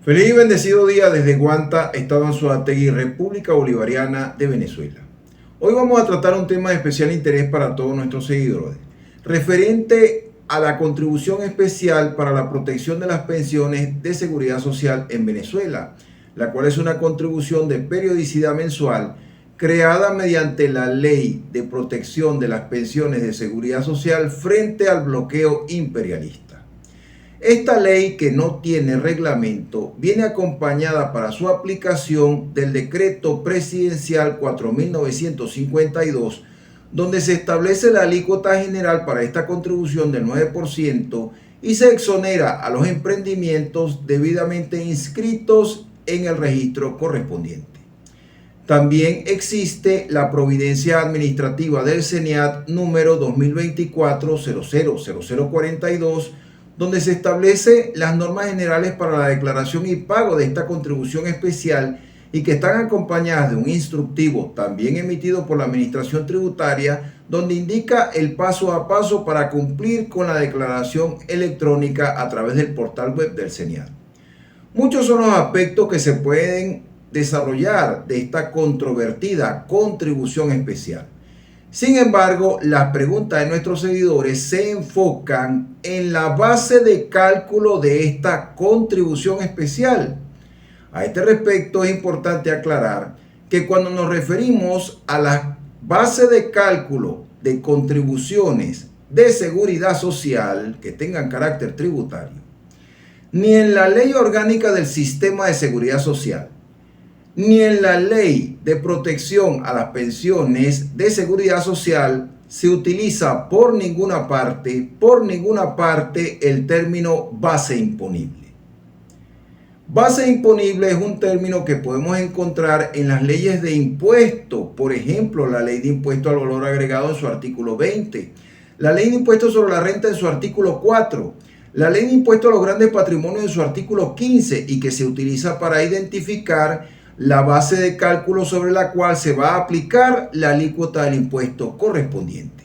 Feliz y bendecido día desde Guanta, Estado Anzoátegui, República Bolivariana de Venezuela. Hoy vamos a tratar un tema de especial interés para todos nuestros seguidores, referente a la contribución especial para la protección de las pensiones de seguridad social en Venezuela, la cual es una contribución de periodicidad mensual creada mediante la Ley de Protección de las Pensiones de Seguridad Social frente al bloqueo imperialista. Esta ley, que no tiene reglamento, viene acompañada para su aplicación del Decreto Presidencial 4952, donde se establece la alícuota general para esta contribución del 9% y se exonera a los emprendimientos debidamente inscritos en el registro correspondiente. También existe la providencia administrativa del CENIAT número 2024-000042, donde se establece las normas generales para la declaración y pago de esta contribución especial y que están acompañadas de un instructivo también emitido por la Administración Tributaria, donde indica el paso a paso para cumplir con la declaración electrónica a través del portal web del CENIAT. Muchos son los aspectos que se pueden desarrollar de esta controvertida contribución especial. Sin embargo, las preguntas de nuestros seguidores se enfocan en la base de cálculo de esta contribución especial. A este respecto, es importante aclarar que cuando nos referimos a la base de cálculo de contribuciones de seguridad social que tengan carácter tributario, ni en la Ley Orgánica del Sistema de Seguridad Social, ni en la Ley de Protección a las Pensiones de Seguridad Social se utiliza por ninguna parte el término base imponible. Base imponible es un término que podemos encontrar en las leyes de impuesto, por ejemplo, la Ley de Impuesto al Valor Agregado en su artículo 20, la Ley de Impuesto sobre la Renta en su artículo 4, la Ley de Impuesto a los Grandes Patrimonios en su artículo 15, y que se utiliza para identificar la base de cálculo sobre la cual se va a aplicar la alícuota del impuesto correspondiente.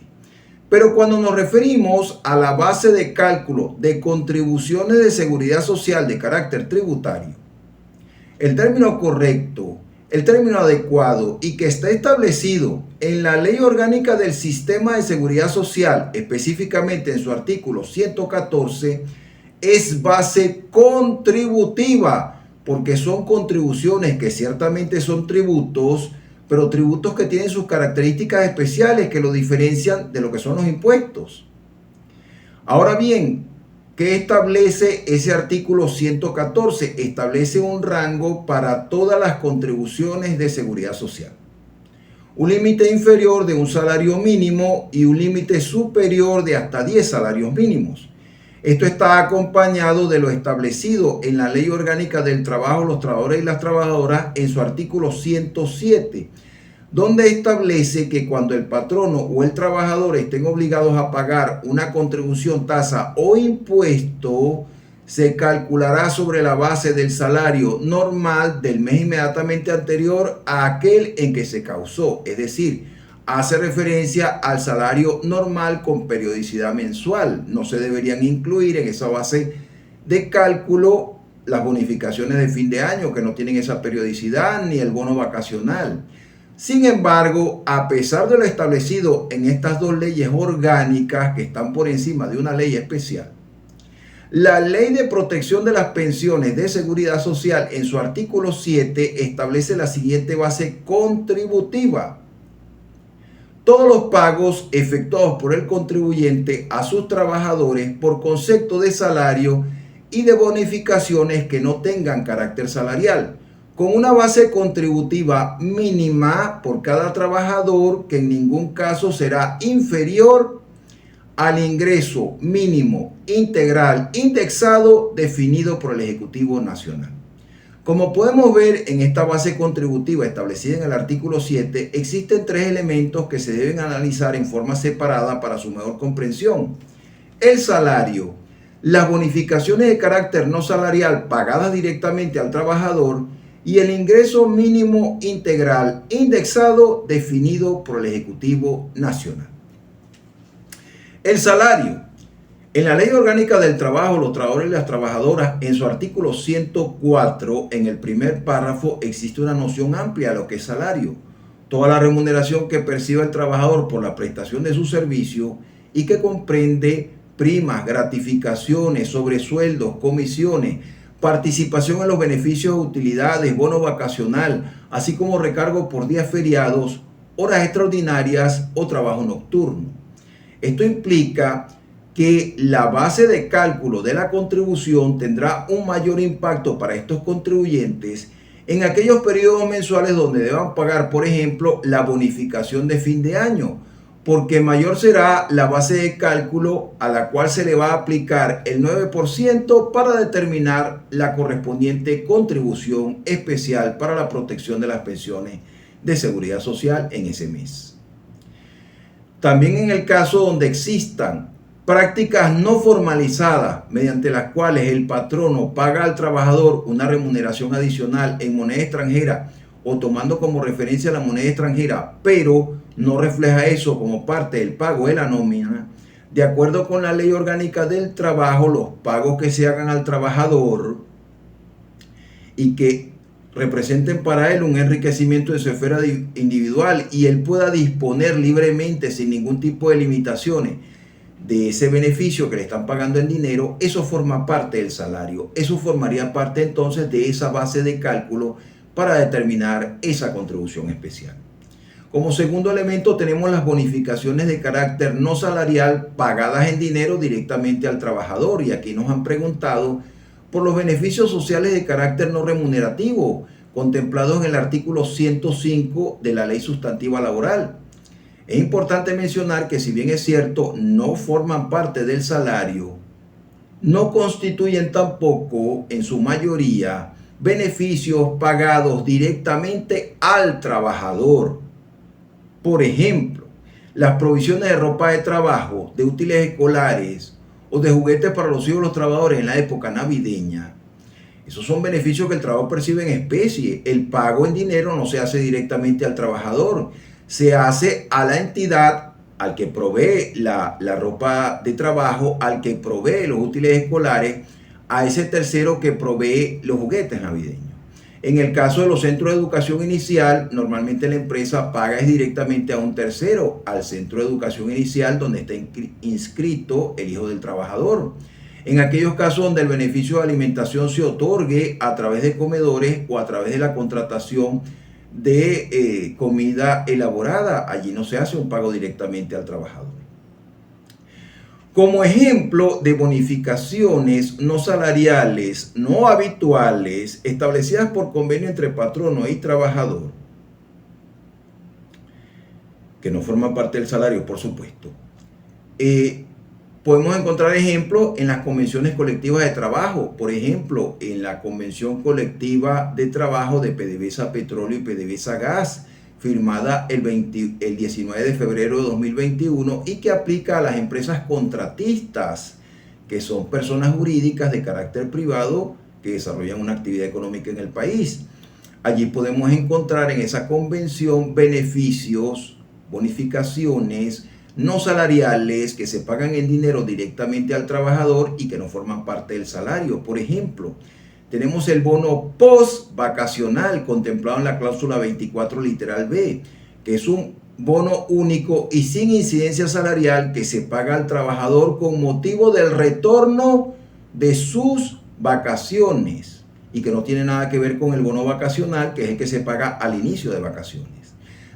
Pero cuando nos referimos a la base de cálculo de contribuciones de seguridad social de carácter tributario, el término correcto, el término adecuado y que está establecido en la Ley Orgánica del Sistema de Seguridad Social, específicamente en su artículo 114, es base contributiva, porque son contribuciones que ciertamente son tributos, pero tributos que tienen sus características especiales que lo diferencian de lo que son los impuestos. Ahora bien, ¿qué establece ese artículo 114? Establece un rango para todas las contribuciones de seguridad social. Un límite inferior de un salario mínimo y un límite superior de hasta 10 salarios mínimos. Esto está acompañado de lo establecido en la Ley Orgánica del Trabajo, los trabajadores y las trabajadoras en su artículo 107, donde establece que cuando el patrono o el trabajador estén obligados a pagar una contribución, tasa o impuesto, se calculará sobre la base del salario normal del mes inmediatamente anterior a aquel en que se causó, es decir, hace referencia al salario normal con periodicidad mensual. No se deberían incluir en esa base de cálculo las bonificaciones de fin de año que no tienen esa periodicidad, ni el bono vacacional. Sin embargo, a pesar de lo establecido en estas dos leyes orgánicas que están por encima de una ley especial, la Ley de Protección de las Pensiones de Seguridad Social en su artículo 7 establece la siguiente base contributiva: todos los pagos efectuados por el contribuyente a sus trabajadores por concepto de salario y de bonificaciones que no tengan carácter salarial, con una base contributiva mínima por cada trabajador que en ningún caso será inferior al ingreso mínimo integral indexado definido por el Ejecutivo Nacional. Como podemos ver en esta base contributiva establecida en el artículo 7, existen tres elementos que se deben analizar en forma separada para su mejor comprensión: el salario, las bonificaciones de carácter no salarial pagadas directamente al trabajador y el ingreso mínimo integral indexado definido por el Ejecutivo Nacional. El salario. En la Ley Orgánica del Trabajo, los trabajadores y las trabajadoras, en su artículo 104, en el primer párrafo, existe una noción amplia de lo que es salario. Toda la remuneración que perciba el trabajador por la prestación de su servicio y que comprende primas, gratificaciones, sobresueldos, comisiones, participación en los beneficios de utilidades, bono vacacional, así como recargo por días feriados, horas extraordinarias o trabajo nocturno. Esto implica que la base de cálculo de la contribución tendrá un mayor impacto para estos contribuyentes en aquellos periodos mensuales donde deban pagar, por ejemplo, la bonificación de fin de año, porque mayor será la base de cálculo a la cual se le va a aplicar el 9% para determinar la correspondiente contribución especial para la protección de las pensiones de seguridad social en ese mes. También en el caso donde existan prácticas no formalizadas mediante las cuales el patrono paga al trabajador una remuneración adicional en moneda extranjera o tomando como referencia la moneda extranjera, pero no refleja eso como parte del pago de la nómina, de acuerdo con la Ley Orgánica del Trabajo, los pagos que se hagan al trabajador y que representen para él un enriquecimiento de su esfera individual y él pueda disponer libremente sin ningún tipo de limitaciones de ese beneficio que le están pagando en dinero, eso forma parte del salario. Eso formaría parte entonces de esa base de cálculo para determinar esa contribución especial. Como segundo elemento tenemos las bonificaciones de carácter no salarial pagadas en dinero directamente al trabajador, y aquí nos han preguntado por los beneficios sociales de carácter no remunerativo contemplados en el artículo 105 de la Ley Sustantiva Laboral. Es importante mencionar que, si bien es cierto, no forman parte del salario, no constituyen tampoco, en su mayoría, beneficios pagados directamente al trabajador. Por ejemplo, las provisiones de ropa de trabajo, de útiles escolares o de juguetes para los hijos de los trabajadores en la época navideña. Esos son beneficios que el trabajador percibe en especie. El pago en dinero no se hace directamente al trabajador, se hace a la entidad, al que provee la ropa de trabajo, al que provee los útiles escolares, a ese tercero que provee los juguetes navideños. En el caso de los centros de educación inicial, normalmente la empresa paga directamente a un tercero, al centro de educación inicial donde está inscrito el hijo del trabajador. En aquellos casos donde el beneficio de alimentación se otorgue a través de comedores o a través de la contratación de comida elaborada, allí no se hace un pago directamente al trabajador. Como ejemplo de bonificaciones no salariales, no habituales, establecidas por convenio entre patrono y trabajador, que no forman parte del salario, por supuesto, podemos encontrar ejemplos en las convenciones colectivas de trabajo. Por ejemplo, en la convención colectiva de trabajo de PDVSA Petróleo y PDVSA Gas, firmada el 19 de febrero de 2021 y que aplica a las empresas contratistas, que son personas jurídicas de carácter privado que desarrollan una actividad económica en el país. Allí podemos encontrar en esa convención beneficios, bonificaciones no salariales que se pagan en dinero directamente al trabajador y que no forman parte del salario. Por ejemplo, tenemos el bono post vacacional contemplado en la cláusula 24 literal B, que es un bono único y sin incidencia salarial que se paga al trabajador con motivo del retorno de sus vacaciones y que no tiene nada que ver con el bono vacacional, que es el que se paga al inicio de vacaciones.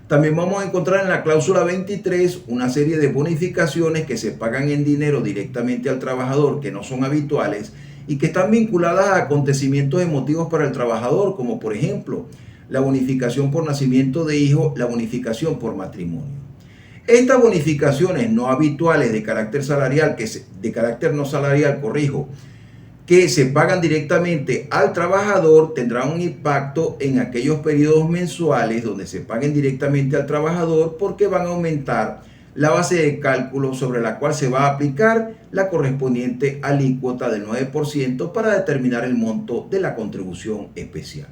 También vamos a encontrar en la cláusula 23 una serie de bonificaciones que se pagan en dinero directamente al trabajador, que no son habituales y que están vinculadas a acontecimientos emotivos para el trabajador, como por ejemplo la bonificación por nacimiento de hijo, la bonificación por matrimonio. Estas bonificaciones no habituales de carácter salarial, de carácter no salarial, que se pagan directamente al trabajador, tendrán un impacto en aquellos periodos mensuales donde se paguen directamente al trabajador, porque van a aumentar la base de cálculo sobre la cual se va a aplicar la correspondiente alícuota del 9% para determinar el monto de la contribución especial.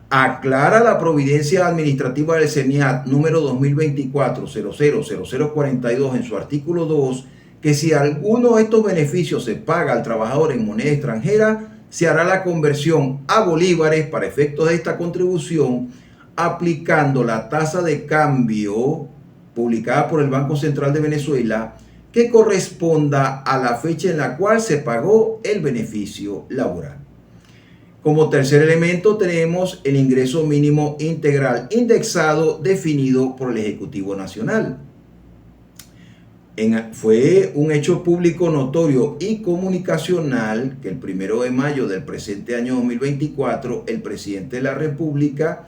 Aclara la providencia administrativa del CENIAT número 2024-000042 en su artículo 2 que si alguno de estos beneficios se paga al trabajador en moneda extranjera, se hará la conversión a bolívares para efectos de esta contribución, aplicando la tasa de cambio publicada por el Banco Central de Venezuela que corresponda a la fecha en la cual se pagó el beneficio laboral. Como tercer elemento tenemos el ingreso mínimo integral indexado definido por el Ejecutivo Nacional. Fue un hecho público notorio y comunicacional que el 1 de mayo del presente año 2024 el presidente de la República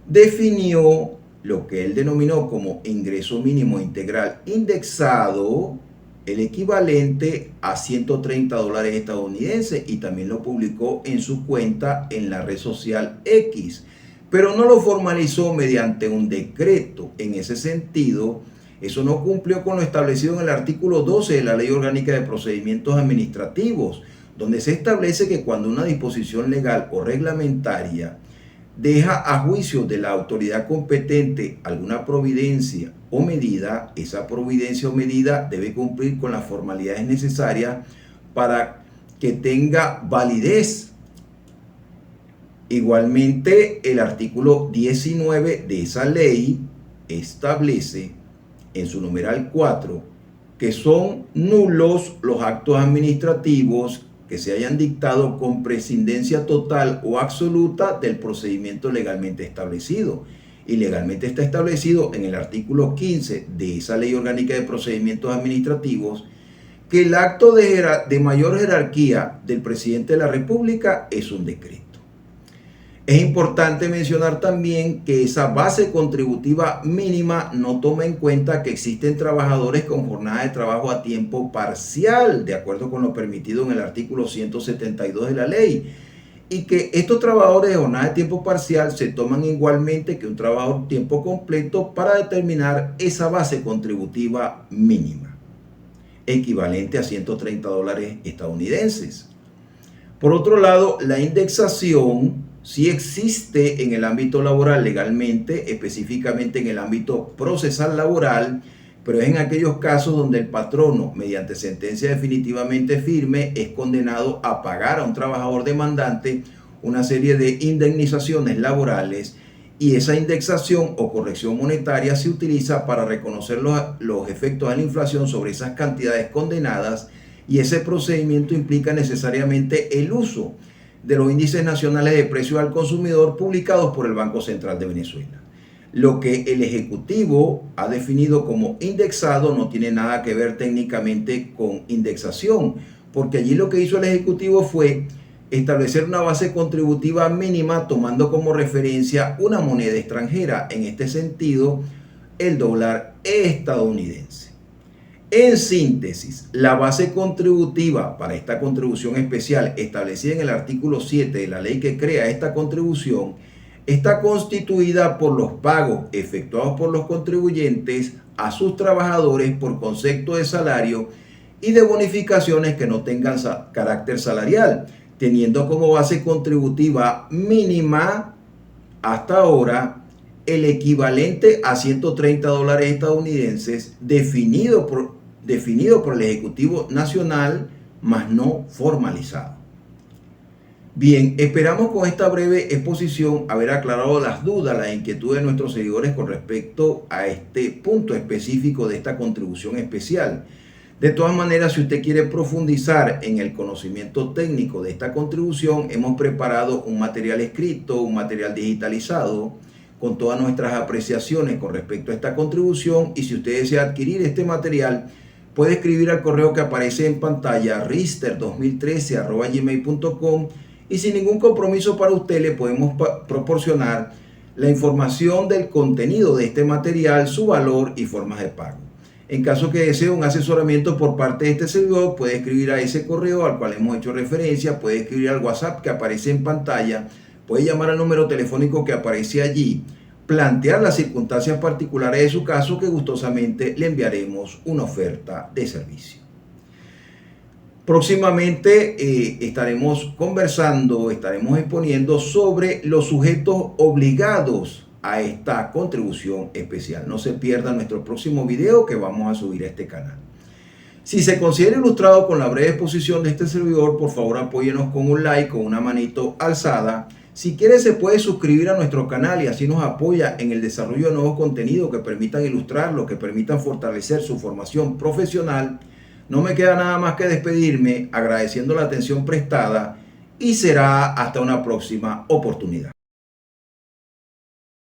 definió lo que él denominó como ingreso mínimo integral indexado, el equivalente a $130 estadounidenses, y también lo publicó en su cuenta en la red social X, pero no lo formalizó mediante un decreto. En ese sentido, eso no cumplió con lo establecido en el artículo 12 de la Ley Orgánica de Procedimientos Administrativos, donde se establece que cuando una disposición legal o reglamentaria deja a juicio de la autoridad competente alguna providencia o medida, esa providencia o medida debe cumplir con las formalidades necesarias para que tenga validez. Igualmente, el artículo 19 de esa ley establece en su numeral 4 que son nulos los actos administrativos que se hayan dictado con prescindencia total o absoluta del procedimiento legalmente establecido. Y legalmente está establecido en el artículo 15 de esa Ley Orgánica de Procedimientos Administrativos que el acto de mayor jerarquía del presidente de la República es un decreto. Es importante mencionar también que esa base contributiva mínima no toma en cuenta que existen trabajadores con jornada de trabajo a tiempo parcial, de acuerdo con lo permitido en el artículo 172 de la ley, y que estos trabajadores de jornada de tiempo parcial se toman igualmente que un trabajador de tiempo completo para determinar esa base contributiva mínima, equivalente a $130 estadounidenses. Por otro lado, la indexación sí existe en el ámbito laboral legalmente, específicamente en el ámbito procesal laboral, pero es en aquellos casos donde el patrono, mediante sentencia definitivamente firme, es condenado a pagar a un trabajador demandante una serie de indemnizaciones laborales, y esa indexación o corrección monetaria se utiliza para reconocer los efectos de la inflación sobre esas cantidades condenadas, y ese procedimiento implica necesariamente el uso de los índices nacionales de precios al consumidor publicados por el Banco Central de Venezuela. Lo que el Ejecutivo ha definido como indexado no tiene nada que ver técnicamente con indexación, porque allí lo que hizo el Ejecutivo fue establecer una base contributiva mínima tomando como referencia una moneda extranjera, en este sentido el dólar estadounidense. En síntesis, la base contributiva para esta contribución especial establecida en el artículo 7 de la ley que crea esta contribución está constituida por los pagos efectuados por los contribuyentes a sus trabajadores por concepto de salario y de bonificaciones que no tengan carácter salarial, teniendo como base contributiva mínima hasta ahora el equivalente a $130 estadounidenses definido por el Ejecutivo Nacional, mas no formalizado. Bien, esperamos con esta breve exposición haber aclarado las dudas, las inquietudes de nuestros seguidores con respecto a este punto específico de esta contribución especial. De todas maneras, si usted quiere profundizar en el conocimiento técnico de esta contribución, hemos preparado un material escrito, un material digitalizado, con todas nuestras apreciaciones con respecto a esta contribución, y si usted desea adquirir este material, puede escribir al correo que aparece en pantalla, rister2013@gmail.com, y sin ningún compromiso para usted le podemos proporcionar la información del contenido de este material, su valor y formas de pago. En caso que desee un asesoramiento por parte de este servidor, puede escribir a ese correo al cual hemos hecho referencia, puede escribir al WhatsApp que aparece en pantalla, puede llamar al número telefónico que aparece allí, plantear las circunstancias particulares de su caso, que gustosamente le enviaremos una oferta de servicio. Próximamente estaremos conversando, estaremos exponiendo sobre los sujetos obligados a esta contribución especial. No se pierda nuestro próximo video que vamos a subir a este canal. Si se considera ilustrado con la breve exposición de este servidor, por favor apóyenos con un like, con una manito alzada. Si quiere se puede suscribir a nuestro canal y así nos apoya en el desarrollo de nuevos contenidos que permitan ilustrarlo, que permitan fortalecer su formación profesional. No me queda nada más que despedirme agradeciendo la atención prestada y será hasta una próxima oportunidad.